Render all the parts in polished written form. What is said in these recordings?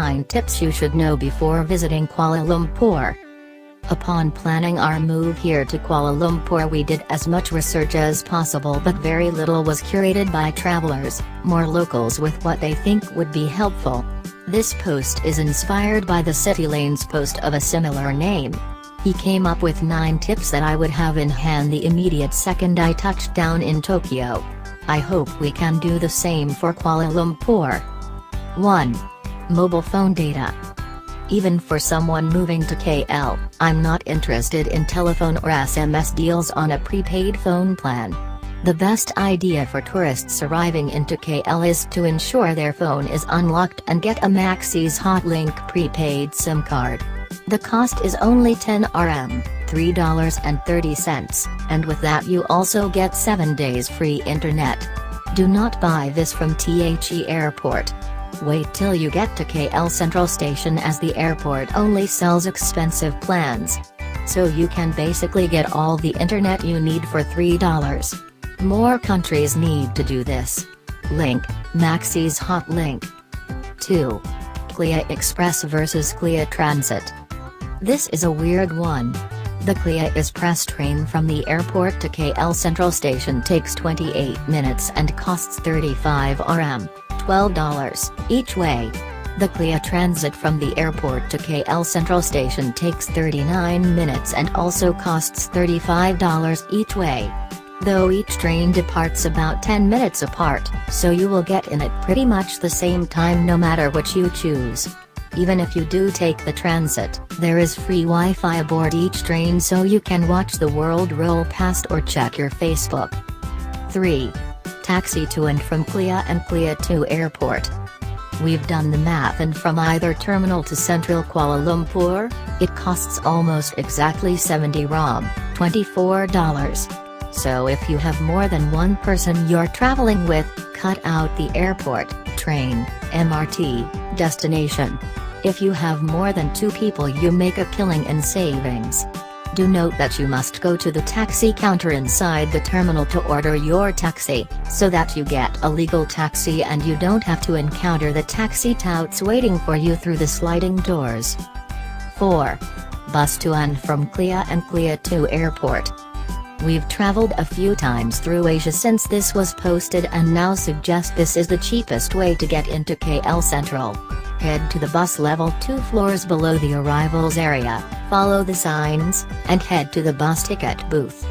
9 tips you should know before visiting Kuala Lumpur. Upon planning our move here to Kuala Lumpur, we did as much research as possible, but very little was curated by travelers, more locals with what they think would be helpful. This post is inspired by the City Lanes post of a similar name. He came up with 9 tips that I would have in hand the immediate second I touched down in Tokyo. I hope we can do the same for Kuala Lumpur. 1. Mobile phone data. Even for someone moving to KL, I'm not interested in telephone or SMS deals on a prepaid phone plan. The best idea for tourists arriving into KL is to ensure their phone is unlocked and get a Maxis Hotlink prepaid SIM card. The cost is only 10 Rm, $3.30, and with that you also get 7 days free internet. Do not buy this from The Airport. Wait till you get to KL Central Station, as the airport only sells expensive plans. So you can basically get all the internet you need for $3. More countries need to do this. Link, Maxis Hotlink. 2. KLIA Express versus KLIA Transit. This is a weird one. The KLIA Express train from the airport to KL Central Station takes 28 minutes and costs 35 Rm, $12 each way. The KLIA Transit from the airport to KL Central Station takes 39 minutes and also costs $35 each way. Though each train departs about 10 minutes apart, so you will get in at pretty much the same time no matter which you choose. Even if you do take the transit, there is free Wi-Fi aboard each train, so you can watch the world roll past or check your Facebook. 3. Taxi to and from KLIA and KLIA to airport. We've done the math, and from either terminal to central Kuala Lumpur, it costs almost exactly 70 Rm, $24. So if you have more than one person you're traveling with, cut out the airport, train, MRT, destination. If you have more than 2 people, you make a killing in savings. Do note that you must go to the taxi counter inside the terminal to order your taxi, so that you get a legal taxi and you don't have to encounter the taxi touts waiting for you through the sliding doors. 4. Bus to and from KLIA and KLIA to airport. We've traveled a few times through Asia since this was posted, and now suggest this is the cheapest way to get into KL Central. Head to the bus level 2 floors below the arrivals area, follow the signs, and head to the bus ticket booth.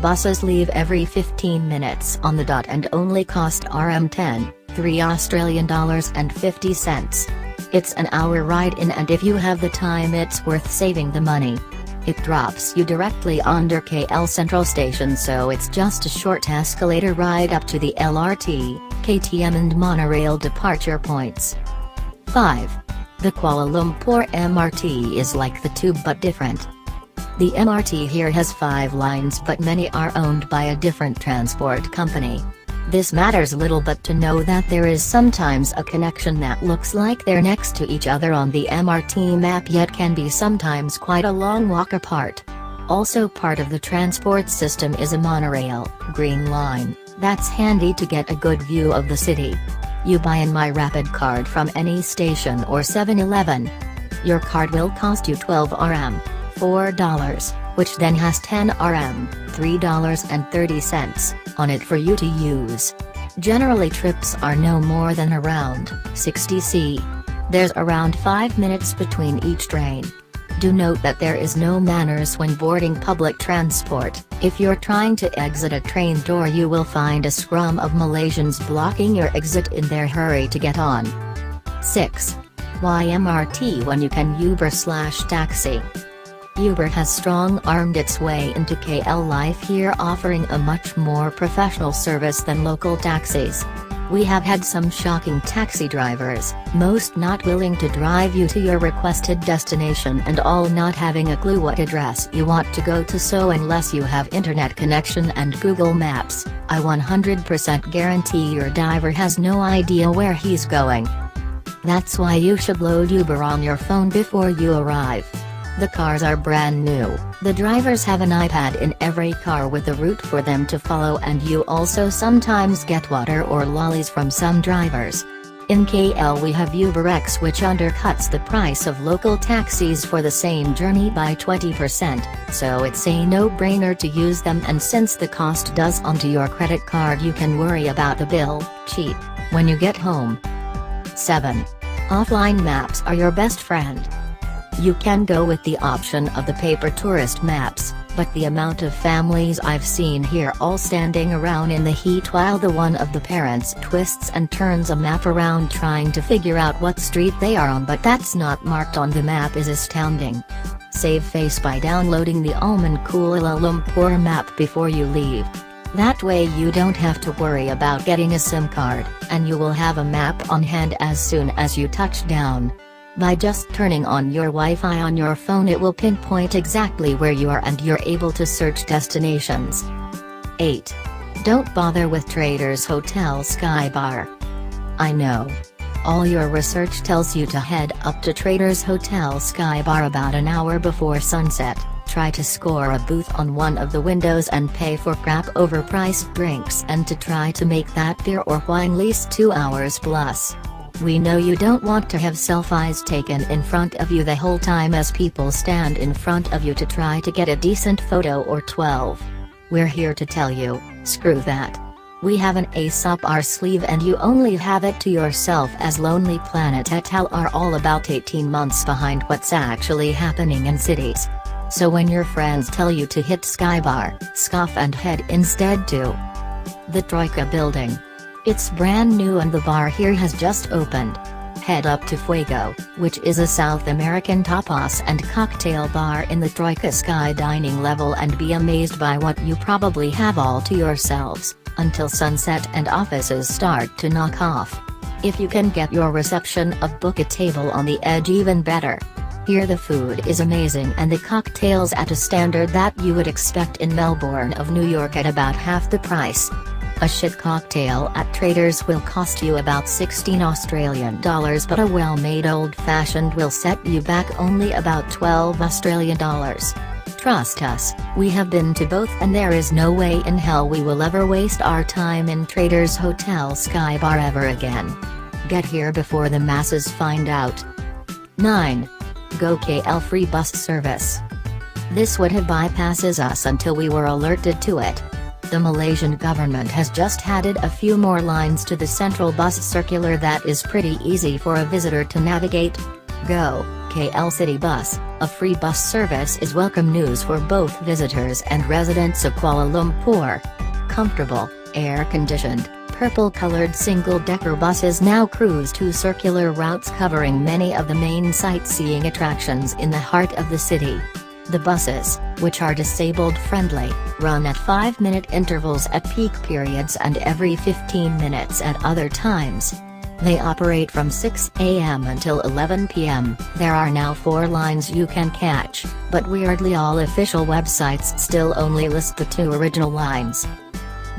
Buses leave every 15 minutes on the dot and only cost Rm10, $3.50. It's an hour ride in, and if you have the time it's worth saving the money. It drops you directly under KL Central Station, so it's just a short escalator ride up to the LRT, KTM and monorail departure points. 5. The Kuala Lumpur MRT is like the tube but different. The MRT here has 5 lines, but many are owned by a different transport company. This matters little, but to know that there is sometimes a connection that looks like they're next to each other on the MRT map, yet can be sometimes quite a long walk apart. Also part of the transport system is a monorail, Green Line, that's handy to get a good view of the city. You buy in My Rapid card from any station or 7-Eleven. Your card will cost you 12 Rm, $4, which then has 10 Rm, $3.30, on it for you to use. Generally trips are no more than around 60 c. There's around 5 minutes between each train. Do note that there is no manners when boarding public transport. If you're trying to exit a train door, you will find a scrum of Malaysians blocking your exit in their hurry to get on. 6. Why MRT when you can Uber/taxi? Uber has strong-armed its way into KL life here, offering a much more professional service than local taxis. We have had some shocking taxi drivers, most not willing to drive you to your requested destination and all not having a clue what address you want to go to, so unless you have internet connection and Google Maps, I 100% guarantee your driver has no idea where he's going. That's why you should load Uber on your phone before you arrive. The cars are brand new, the drivers have an iPad in every car with a route for them to follow, and you also sometimes get water or lollies from some drivers. In KL we have UberX, which undercuts the price of local taxis for the same journey by 20%, so it's a no-brainer to use them, and since the cost does onto your credit card you can worry about the bill cheap when you get home. 7. Offline maps are your best friend. You can go with the option of the paper tourist maps, but the amount of families I've seen here all standing around in the heat while the one of the parents twists and turns a map around trying to figure out what street they are on, but that's not marked on the map is astounding. Save face by downloading the Kuala Lumpur map before you leave. That way you don't have to worry about getting a SIM card, and you will have a map on hand as soon as you touch down. By just turning on your Wi-Fi on your phone it will pinpoint exactly where you are and you're able to search destinations. 8. Don't bother with Traders Hotel Sky Bar. I know. All your research tells you to head up to Traders Hotel Sky Bar about an hour before sunset, try to score a booth on one of the windows and pay for crap overpriced drinks, and to try to make that beer or wine least 2 hours plus. We know you don't want to have selfies taken in front of you the whole time as people stand in front of you to try to get a decent photo or 12. We're here to tell you, screw that. We have an ace up our sleeve and you only have it to yourself, as Lonely Planet et al. Are all about 18 months behind what's actually happening in cities. So when your friends tell you to hit Skybar, scoff and head instead to the Troika building. It's brand new and the bar here has just opened. Head up to Fuego, which is a South American tapas and cocktail bar in the Troika Sky dining level, and be amazed by what you probably have all to yourselves, until sunset and offices start to knock off. If you can get your reception of book a table on the edge, even better. Here the food is amazing and the cocktails at a standard that you would expect in Melbourne of New York at about half the price. A shit cocktail at Traders will cost you about 16 Australian dollars, but a well-made old-fashioned will set you back only about 12 Australian dollars. Trust us, we have been to both and there is no way in hell we will ever waste our time in Traders Hotel Sky Bar ever again. Get here before the masses find out. 9. Go KL free bus service. This would have bypasses us until we were alerted to it. The Malaysian government has just added a few more lines to the central bus circular that is pretty easy for a visitor to navigate. Go KL City Bus, a free bus service, is welcome news for both visitors and residents of Kuala Lumpur. Comfortable, air-conditioned, purple-colored single-decker buses now cruise 2 circular routes covering many of the main sightseeing attractions in the heart of the city. The buses, which are disabled-friendly, run at 5-minute intervals at peak periods and every 15 minutes at other times. They operate from 6 a.m. until 11 p.m. There are now 4 lines you can catch, but weirdly all official websites still only list the 2 original lines.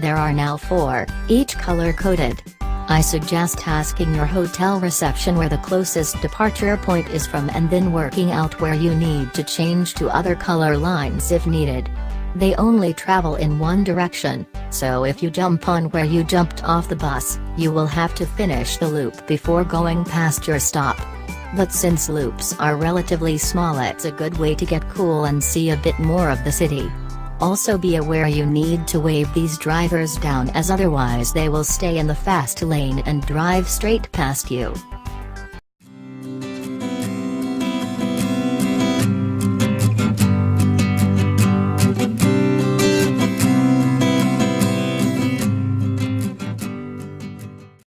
There are now 4, each color-coded. I suggest asking your hotel reception where the closest departure point is from and then working out where you need to change to other color lines if needed. They only travel in one direction, so if you jump on where you jumped off the bus, you will have to finish the loop before going past your stop. But since loops are relatively small, it's a good way to get cool and see a bit more of the city. Also be aware you need to wave these drivers down, as otherwise they will stay in the fast lane and drive straight past you.